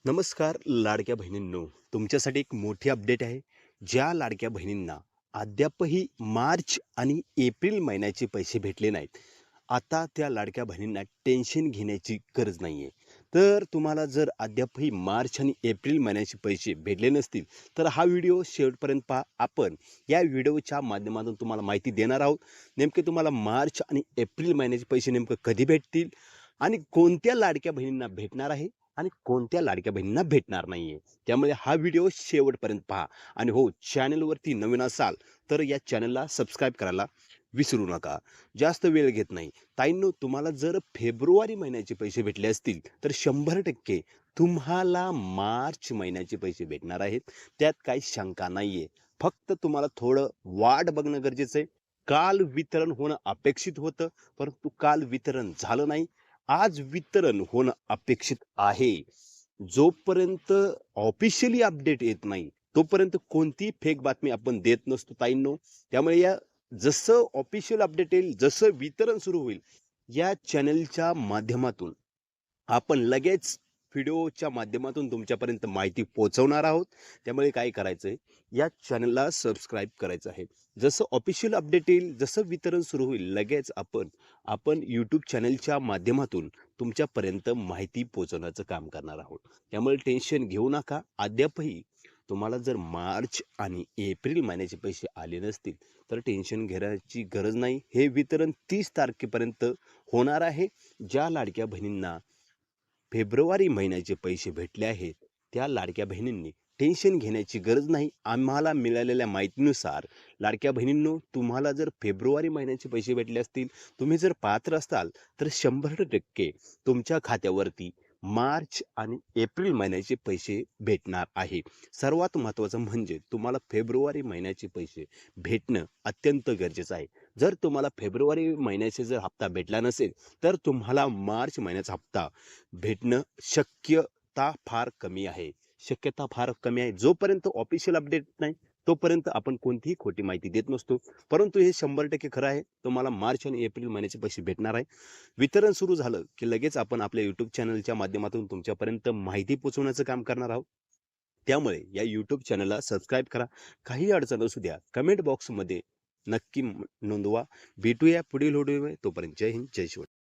नमस्कार लाडक्या बहिणींनो, तुमच्यासाठी एक मोठी अपडेट आहे. ज्या लाडक्या बहिणींना अद्यापही मार्च आणि एप्रिल महिन्याचे पैसे भेटले नाहीत, आता त्या लाडक्या बहिणींना टेन्शन घेण्याची गरज नाहीये. तर तुम्हाला जर अद्यापही मार्च आणि एप्रिल महिन्याचे पैसे भेटले नसतील, तर हा व्हिडिओ शेवटपर्यंत पहा. आपण या व्हिडिओच्या माध्यमातून तुम्हाला माहिती देणार आहोत. नेमके तुम्हाला मार्च आणि एप्रिल महिन्याचे पैसे नेमकं कधी भेटतील आणि कोणत्या लाडक्या बहिणींना भेटणार आहे आणि कोणत्या लाडक्या बहिणींना भेटणार नाहीये. त्यामुळे हा व्हिडिओ शेवटपर्यंत पहा. आणि हो, चॅनलवरती नवीन असाल तर या चॅनलला सबस्क्राईब करायला विसरू नका. जास्त वेळ घेत नाही. ताईंनो, तुम्हाला जर फेब्रुवारी महिन्याचे पैसे भेटले असतील तर 100% तुम्हाला मार्च महिन्याचे पैसे भेटणार आहेत. त्यात काही शंका नाहीये. फक्त तुम्हाला थोडं वाट बघणं गरजेचं आहे. काल वितरण होणं अपेक्षित होतं, परंतु काल वितरण झालं नाही. आज वितरण होणं अपेक्षित आहे. जोपर्यंत ऑफिशियली अपडेट येत नाही, तोपर्यंत कोणतीही फेक बातमी आपण देत नसतो ताईंनो. त्यामुळे जसं ऑफिशियल अपडेट येईल, जसं वितरण सुरू होईल, या चॅनलच्या माध्यमातून आपण लगेच व्हिडिओच्या माध्यमातून तुमच्यापर्यंत माहिती पोहोचवणार आहोत. त्यामुळे काय करायचंय, या चॅनलला सबस्क्राईब करायचं आहे. जसं ऑफिशियल अपडेट येईल, जसं वितरण सुरू होईल, लगेच आपण यूट्यूब चॅनलच्या माध्यमातून तुमच्यापर्यंत माहिती पोहोचवण्याचं काम करणार आहोत. त्यामुळे टेन्शन घेऊ नका. अद्यापही तुम्हाला जर मार्च आणि एप्रिल महिन्याचे पैसे आले नसतील तर टेन्शन घेण्याची गरज नाही. हे वितरण 30 तारखेपर्यंत होणार आहे. ज्या लाडक्या बहिणींना फेब्रुवारी महिन्याचे पैसे भेटले आहेत, त्या लाडक्या बहिणींनी टेन्शन घेण्याची गरज नाही. आम्हाला मिळालेल्या माहितीनुसार लाडक्या बहिणींनो, तुम्हाला जर फेब्रुवारी महिन्याचे पैसे भेटले असतील, तुम्ही जर पात्र असाल, तर 100% तुमच्या खात्यावरती मार्च आणि एप्रिल महिन्याचे पैसे भेटणार आहे. सर्वात महत्त्वाचं म्हणजे तुम्हाला फेब्रुवारी महिन्याचे पैसे भेटणं अत्यंत गरजेचं आहे. जर तुम्हाला फेब्रुवारी महिन्याचे जर हप्ता भेटला नसेल, तर तुम्हाला मार्च महिन्याचा हप्ता भेटणं शक्यता फार कमी आहे. जोपर्यंत ऑफिशियल अपडेट नाही, तोपर्यंत आपण कोणतीही खोटी माहिती देत नसतो. परंतु हे 100% खरं आहे. तुम्हाला मार्च आणि एप्रिल महिन्याचे पैसे भेटणार आहे. वितरण सुरू झालं, की लगेच आपण आपल्या यूट्यूब चॅनलच्या माध्यमातून तुमच्यापर्यंत माहिती पोहोचवण्याचं काम करणार आहोत. त्यामुळे या यूट्यूब चॅनलला सबस्क्राईब करा. काही अडचण असू द्या, कमेंट बॉक्समध्ये नक्की नोंदवा. भेटूया पुढील व्हिडिओमध्ये. तोपर्यंत जय हिंद, जय शिवराय.